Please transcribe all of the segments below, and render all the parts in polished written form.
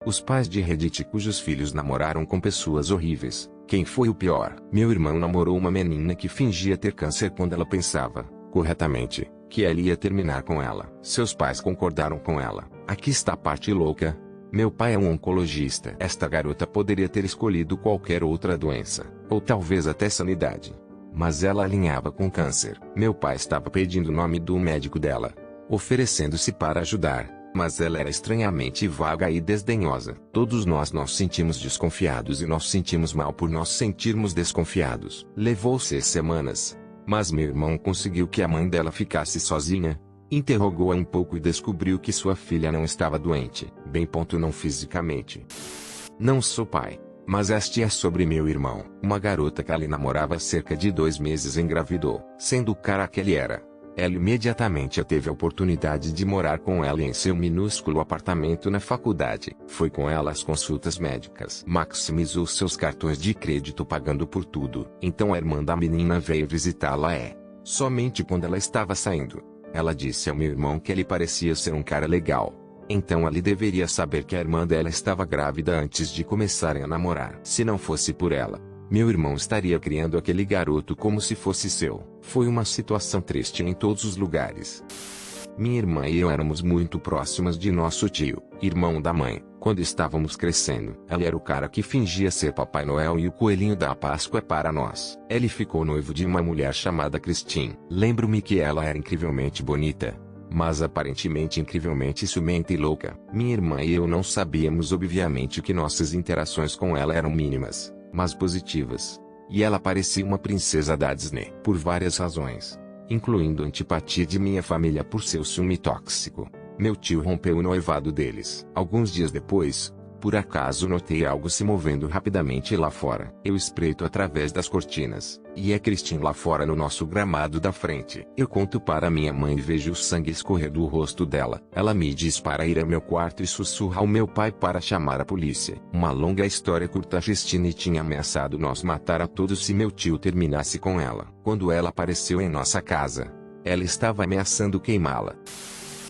Os pais de Reddit cujos filhos namoraram com pessoas horríveis. Quem foi o pior? Meu irmão namorou uma menina que fingia ter câncer quando ela pensava, corretamente, que ele ia terminar com ela. Seus pais concordaram com ela. Aqui está a parte louca. Meu pai é um oncologista. Esta garota poderia ter escolhido qualquer outra doença, ou talvez até sanidade. Mas ela alinhava com câncer. Meu pai estava pedindo o nome do médico dela, oferecendo-se para ajudar, mas ela era estranhamente vaga e desdenhosa. Todos nós nos sentimos desconfiados e nós sentimos mal por nós sentirmos desconfiados. Levou 6 semanas, mas meu irmão conseguiu que a mãe dela ficasse sozinha. Interrogou-a um pouco e descobriu que sua filha não estava doente. Não fisicamente. Não sou pai, mas este é sobre meu irmão. Uma garota que ele namorava há cerca de 2 meses engravidou. Sendo o cara que ele era, ela imediatamente teve a oportunidade de morar com ela em seu minúsculo apartamento na faculdade. Foi com ela às consultas médicas. Maximizou seus cartões de crédito pagando por tudo. Então a irmã da menina veio visitá-la somente quando ela estava saindo. Ela disse ao meu irmão que ele parecia ser um cara legal. Então ele deveria saber que a irmã dela estava grávida antes de começarem a namorar. Se não fosse por ela, meu irmão estaria criando aquele garoto como se fosse seu. Foi uma situação triste em todos os lugares. Minha irmã e eu éramos muito próximas de nosso tio, irmão da mãe, quando estávamos crescendo. Ele era o cara que fingia ser Papai Noel e o coelhinho da Páscoa para nós. Ele ficou noivo de uma mulher chamada Christine. Lembro-me que ela era incrivelmente bonita, mas aparentemente incrivelmente ciumenta e louca. Minha irmã e eu não sabíamos obviamente que nossas interações com ela eram mínimas, mas positivas. E ela parecia uma princesa da Disney. Por várias razões, incluindo a antipatia de minha família por seu ciúme tóxico, meu tio rompeu o noivado deles. Alguns dias depois, por acaso notei algo se movendo rapidamente lá fora. Eu espreito através das cortinas, e é Christine lá fora no nosso gramado da frente. Eu conto para minha mãe e vejo o sangue escorrer do rosto dela. Ela me diz para ir ao meu quarto e sussurra ao meu pai para chamar a polícia. Uma longa história curta. Christine tinha ameaçado nos matar a todos se meu tio terminasse com ela. Quando ela apareceu em nossa casa, ela estava ameaçando queimá-la.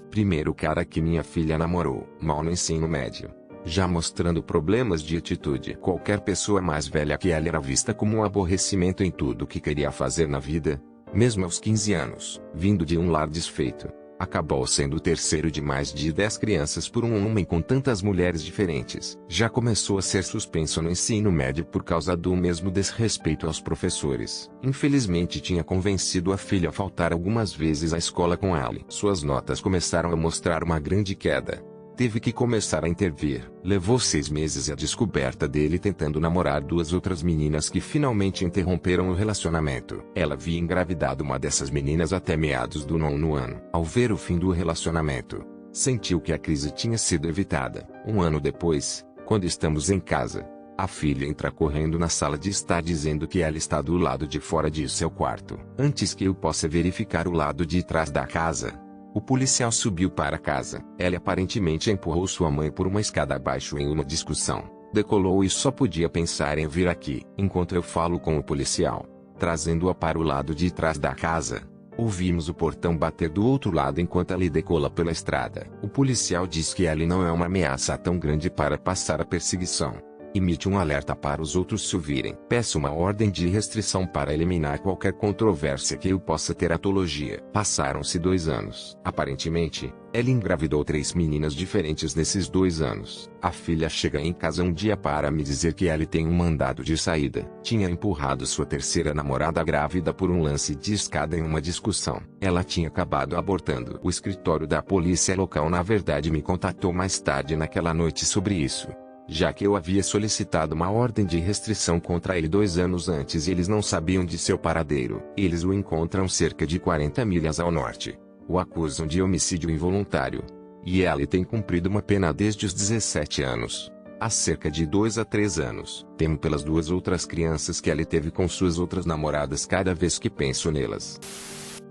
Primeiro cara que minha filha namorou, mal no ensino médio, já mostrando problemas de atitude. Qualquer pessoa mais velha que ela era vista como um aborrecimento em tudo que queria fazer na vida, mesmo aos 15 anos. Vindo de um lar desfeito, acabou sendo o terceiro de mais de 10 crianças por um homem com tantas mulheres diferentes. Já começou a ser suspenso no ensino médio por causa do mesmo desrespeito aos professores. Infelizmente tinha convencido a filha a faltar algumas vezes à escola com ela. Suas notas começaram a mostrar uma grande queda. Teve que começar a intervir. Levou 6 meses e a descoberta dele tentando namorar 2 outras meninas que finalmente interromperam o relacionamento. Ela havia engravidado uma dessas meninas até meados do 9º ano. Ao ver o fim do relacionamento, sentiu que a crise tinha sido evitada. Um ano depois, quando estamos em casa, a filha entra correndo na sala de estar dizendo que ela está do lado de fora de seu quarto. Antes que eu possa verificar o lado de trás da casa, o policial subiu para casa. Ela aparentemente empurrou sua mãe por uma escada abaixo em uma discussão. Decolou e só podia pensar em vir aqui. Enquanto eu falo com o policial, trazendo-a para o lado de trás da casa, ouvimos o portão bater do outro lado enquanto ela decola pela estrada. O policial diz que ela não é uma ameaça tão grande para passar a perseguição. Emite um alerta para os outros se ouvirem. Peço uma ordem de restrição para eliminar qualquer controvérsia que eu possa ter atologia. Passaram-se 2 anos. Aparentemente, ela engravidou 3 meninas diferentes nesses 2 anos. A filha chega em casa um dia para me dizer que ela tem um mandado de saída. Tinha empurrado sua terceira namorada grávida por um lance de escada em uma discussão. Ela tinha acabado abortando. O escritório da polícia local na verdade me contatou mais tarde naquela noite sobre isso, já que eu havia solicitado uma ordem de restrição contra ele 2 anos antes e eles não sabiam de seu paradeiro. Eles o encontram cerca de 40 milhas ao norte. O acusam de homicídio involuntário. E ele tem cumprido uma pena desde os 17 anos. Há cerca de 2 a 3 anos. Temo pelas 2 outras crianças que ele teve com suas outras namoradas cada vez que penso nelas.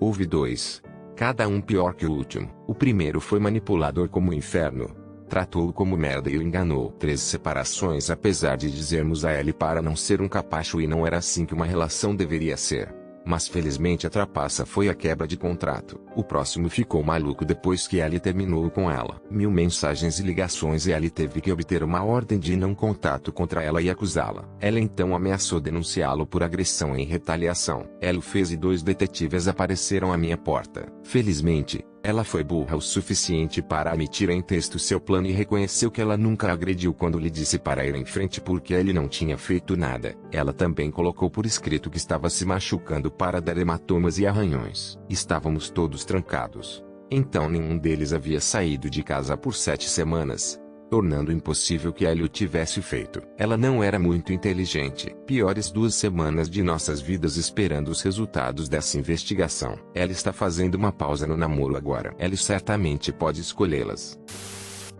Houve 2. Cada um pior que o último. O primeiro foi manipulador como o inferno. Tratou-o como merda e o enganou. 3 separações apesar de dizermos a ele para não ser um capacho e não era assim que uma relação deveria ser. Mas felizmente a trapaça foi a quebra de contrato. O próximo ficou maluco depois que Ellie terminou com ela. 1000 mensagens e ligações e Ellie teve que obter uma ordem de não contato contra ela e acusá-la. Ela então ameaçou denunciá-lo por agressão em retaliação. Ela o fez e 2 detetives apareceram à minha porta. Felizmente, ela foi burra o suficiente para admitir em texto seu plano e reconheceu que ela nunca agrediu quando lhe disse para ir em frente porque ele não tinha feito nada. Ela também colocou por escrito que estava se machucando para dar hematomas e arranhões. Estávamos todos trancados. Então nenhum deles havia saído de casa por 7 semanas, tornando impossível que ele o tivesse feito. Ela não era muito inteligente. Piores 2 semanas de nossas vidas esperando os resultados dessa investigação. Ela está fazendo uma pausa no namoro agora. Ela certamente pode escolhê-las.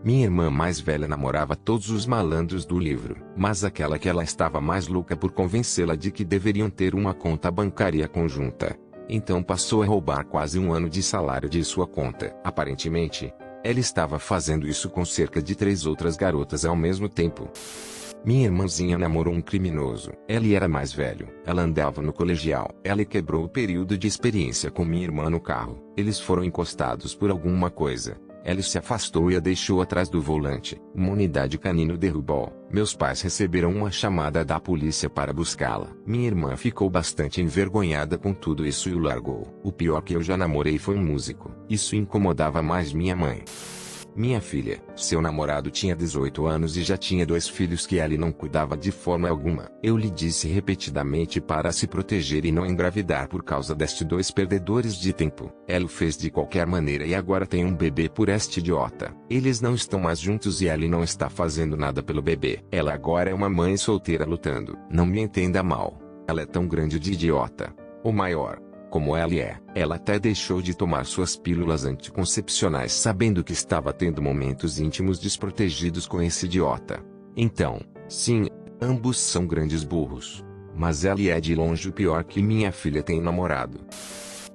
Minha irmã mais velha namorava todos os malandros do livro, mas aquela que ela estava mais louca por convencê-la de que deveriam ter uma conta bancária conjunta. Então passou a roubar quase 1 ano de salário de sua conta. Aparentemente, ela estava fazendo isso com cerca de 3 outras garotas ao mesmo tempo. Minha irmãzinha namorou um criminoso. Ele era mais velho. Ela andava no colegial. Ela quebrou o período de experiência com minha irmã no carro. Eles foram encostados por alguma coisa. Ela se afastou e a deixou atrás do volante. Uma unidade canino derrubou. Meus pais receberam uma chamada da polícia para buscá-la. Minha irmã ficou bastante envergonhada com tudo isso e o largou. O pior que eu já namorei foi um músico. Isso incomodava mais minha mãe. Minha filha, seu namorado tinha 18 anos e já tinha 2 filhos que ele não cuidava de forma alguma. Eu lhe disse repetidamente para se proteger e não engravidar por causa destes 2 perdedores de tempo. Ela o fez de qualquer maneira e agora tem um bebê por este idiota. Eles não estão mais juntos e ele não está fazendo nada pelo bebê. Ela agora é uma mãe solteira lutando. Não me entenda mal. Ela é tão grande de idiota. Ou maior. Como ela é, ela até deixou de tomar suas pílulas anticoncepcionais sabendo que estava tendo momentos íntimos desprotegidos com esse idiota. Então, sim, ambos são grandes burros. Mas ela é de longe o pior que minha filha tem namorado.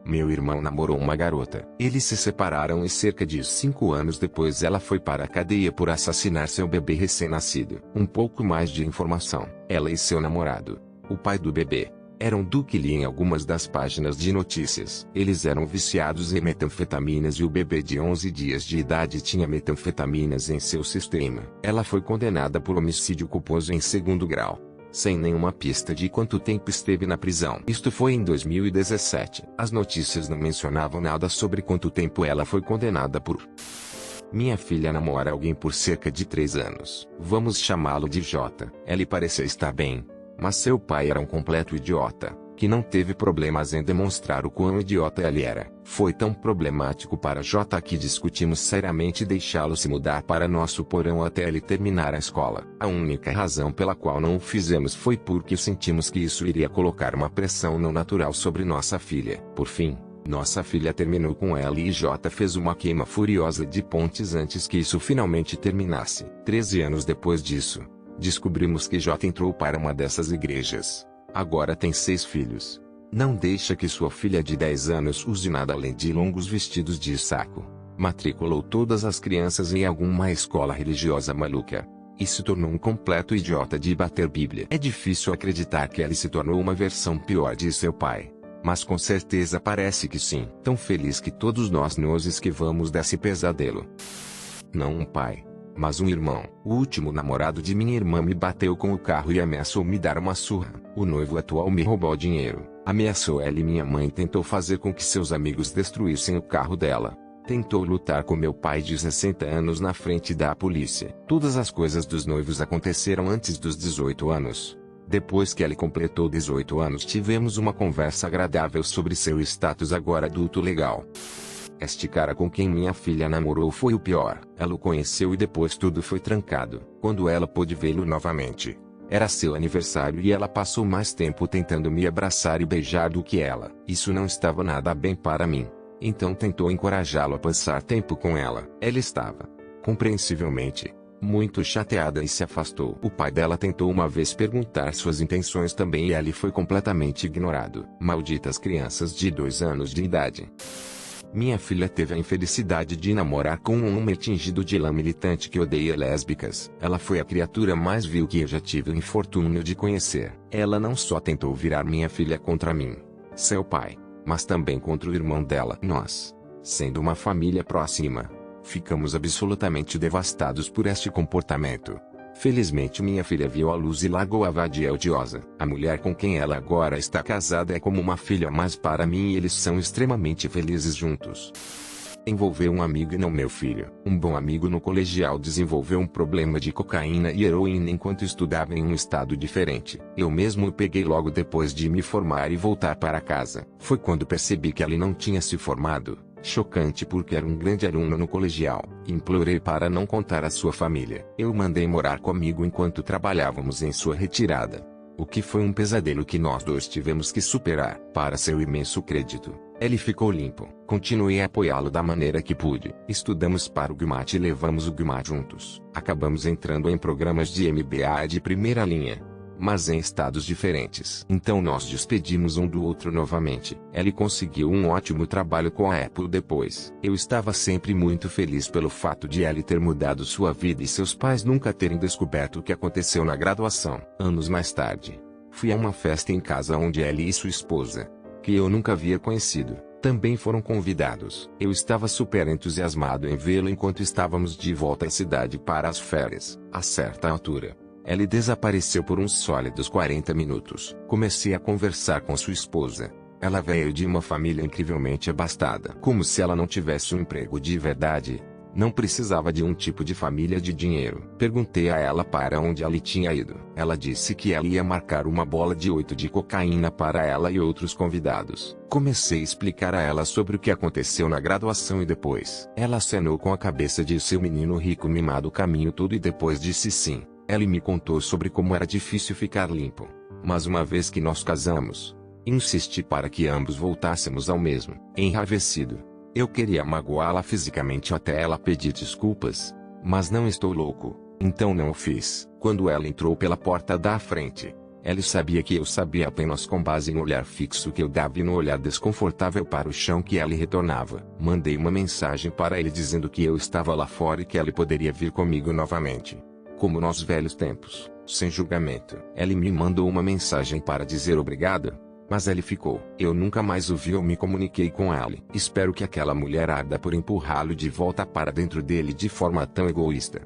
Meu irmão namorou uma garota. Eles se separaram e cerca de 5 anos depois ela foi para a cadeia por assassinar seu bebê recém-nascido. Um pouco mais de informação. Ela e seu namorado, o pai do bebê, eram do que li em algumas das páginas de notícias. Eles eram viciados em metanfetaminas e o bebê de 11 dias de idade tinha metanfetaminas em seu sistema. Ela foi condenada por homicídio culposo em 2º grau, sem nenhuma pista de quanto tempo esteve na prisão. Isto foi em 2017. As notícias não mencionavam nada sobre quanto tempo ela foi condenada por. Minha filha namora alguém por cerca de 3 anos. Vamos chamá-lo de J. Ele parecia estar bem. Mas seu pai era um completo idiota, que não teve problemas em demonstrar o quão idiota ele era. Foi tão problemático para J que discutimos seriamente deixá-lo se mudar para nosso porão até ele terminar a escola. A única razão pela qual não o fizemos foi porque sentimos que isso iria colocar uma pressão não natural sobre nossa filha. Por fim, nossa filha terminou com ela e J fez uma queima furiosa de pontes antes que isso finalmente terminasse. 13 anos depois disso, descobrimos que J entrou para uma dessas igrejas. Agora tem 6 filhos. Não deixa que sua filha de 10 anos use nada além de longos vestidos de saco. Matriculou todas as crianças em alguma escola religiosa maluca. E se tornou um completo idiota de bater Bíblia. É difícil acreditar que ele se tornou uma versão pior de seu pai. Mas com certeza parece que sim. Tão feliz que todos nós nos esquivamos desse pesadelo. Não um pai, mas um irmão. O último namorado de minha irmã me bateu com o carro e ameaçou me dar uma surra. O noivo atual me roubou dinheiro, ameaçou ela e minha mãe tentou fazer com que seus amigos destruíssem o carro dela. Tentou lutar com meu pai de 60 anos na frente da polícia. Todas as coisas dos noivos aconteceram antes dos 18 anos. Depois que ele completou 18 anos tivemos uma conversa agradável sobre seu status agora adulto legal. Este cara com quem minha filha namorou foi o pior. Ela o conheceu e depois tudo foi trancado. Quando ela pôde vê-lo novamente, era seu aniversário e ela passou mais tempo tentando me abraçar e beijar do que ela. Isso não estava nada bem para mim. Então tentou encorajá-lo a passar tempo com ela. Ela estava, compreensivelmente, muito chateada e se afastou. O pai dela tentou uma vez perguntar suas intenções também e ele foi completamente ignorado. Malditas crianças de 2 anos de idade. Minha filha teve a infelicidade de namorar com um homem tingido de lã militante que odeia lésbicas. Ela foi a criatura mais vil que eu já tive o infortúnio de conhecer. Ela não só tentou virar minha filha contra mim, seu pai, mas também contra o irmão dela. Nós sendo uma família próxima. Ficamos absolutamente devastados por este comportamento. Felizmente minha filha viu a luz e largou a vadia odiosa. A mulher com quem ela agora está casada é como uma filha mais para mim e eles são extremamente felizes juntos. Envolveu um amigo e não meu filho. Um bom amigo no colegial desenvolveu um problema de cocaína e heroína enquanto estudava em um estado diferente. Eu mesmo o peguei logo depois de me formar e voltar para casa. Foi quando percebi que ele não tinha se formado. Chocante porque era um grande aluno no colegial. Implorei para não contar à sua família. Eu o mandei morar comigo enquanto trabalhávamos em sua retirada. O que foi um pesadelo que nós dois tivemos que superar. Para seu imenso crédito, ele ficou limpo. Continuei a apoiá-lo da maneira que pude. Estudamos para o GMAT e levamos o GMAT juntos. Acabamos entrando em programas de MBA de primeira linha, mas em estados diferentes. Então nós despedimos um do outro novamente. Ele conseguiu um ótimo trabalho com a Apple depois. Eu estava sempre muito feliz pelo fato de ele ter mudado sua vida e seus pais nunca terem descoberto o que aconteceu na graduação. Anos mais tarde, fui a uma festa em casa onde ele e sua esposa, que eu nunca havia conhecido, também foram convidados. Eu estava super entusiasmado em vê-lo enquanto estávamos de volta à cidade para as férias. A certa altura, ele desapareceu por uns sólidos 40 minutos. Comecei a conversar com sua esposa. Ela veio de uma família incrivelmente abastada. Como se ela não tivesse um emprego de verdade. Não precisava de um tipo de família de dinheiro. Perguntei a ela para onde ele tinha ido. Ela disse que ela ia marcar uma bola de 8 de cocaína para ela e outros convidados. Comecei a explicar a ela sobre o que aconteceu na graduação e depois. Ela acenou com a cabeça e disse: "O menino rico mimado o caminho todo", e depois disse sim. Ela me contou sobre como era difícil ficar limpo. Mas uma vez que nós casamos, insisti para que ambos voltássemos ao mesmo. Enraivecido, eu queria magoá-la fisicamente até ela pedir desculpas, mas não estou louco, então não o fiz. Quando ela entrou pela porta da frente, ele sabia que eu sabia apenas com base no olhar fixo que eu dava e no olhar desconfortável para o chão que ele retornava. Mandei uma mensagem para ele dizendo que eu estava lá fora e que ele poderia vir comigo novamente. Como nos velhos tempos, sem julgamento. Ele me mandou uma mensagem para dizer obrigado, mas ele ficou. Eu nunca mais o vi ou me comuniquei com ele. Espero que aquela mulher arda por empurrá-lo de volta para dentro dele de forma tão egoísta.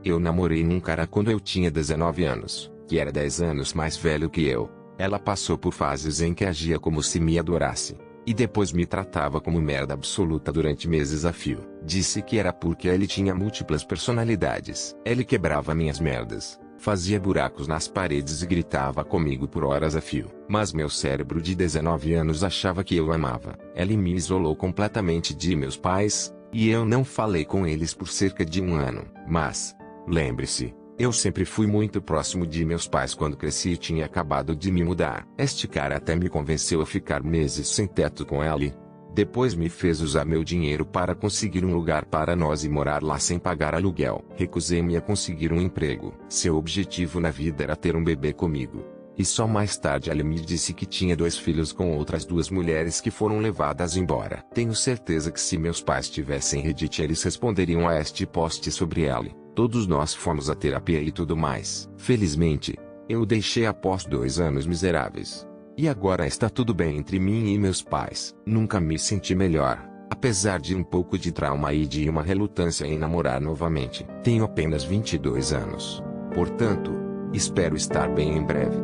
Eu namorei num cara quando eu tinha 19 anos, que era 10 anos mais velho que eu. Ela passou por fases em que agia como se me adorasse, e depois me tratava como merda absoluta durante meses a fio. Disse que era porque ele tinha múltiplas personalidades. Ele quebrava minhas merdas, fazia buracos nas paredes e gritava comigo por horas a fio. Mas meu cérebro de 19 anos achava que eu amava. Ele me isolou completamente de meus pais, e eu não falei com eles por cerca de um ano. Mas, lembre-se, eu sempre fui muito próximo de meus pais quando cresci e tinha acabado de me mudar. Este cara até me convenceu a ficar meses sem teto com ele. Depois me fez usar meu dinheiro para conseguir um lugar para nós e morar lá sem pagar aluguel. Recusei-me a conseguir um emprego. Seu objetivo na vida era ter um bebê comigo. E só mais tarde ele me disse que tinha 2 filhos com outras 2 mulheres que foram levadas embora. Tenho certeza que se meus pais tivessem Reddit eles responderiam a este post sobre ele. Todos nós fomos à terapia e tudo mais. Felizmente, eu o deixei após 2 anos miseráveis. E agora está tudo bem entre mim e meus pais. Nunca me senti melhor, apesar de um pouco de trauma e de uma relutância em namorar novamente. Tenho apenas 22 anos. Portanto, espero estar bem em breve.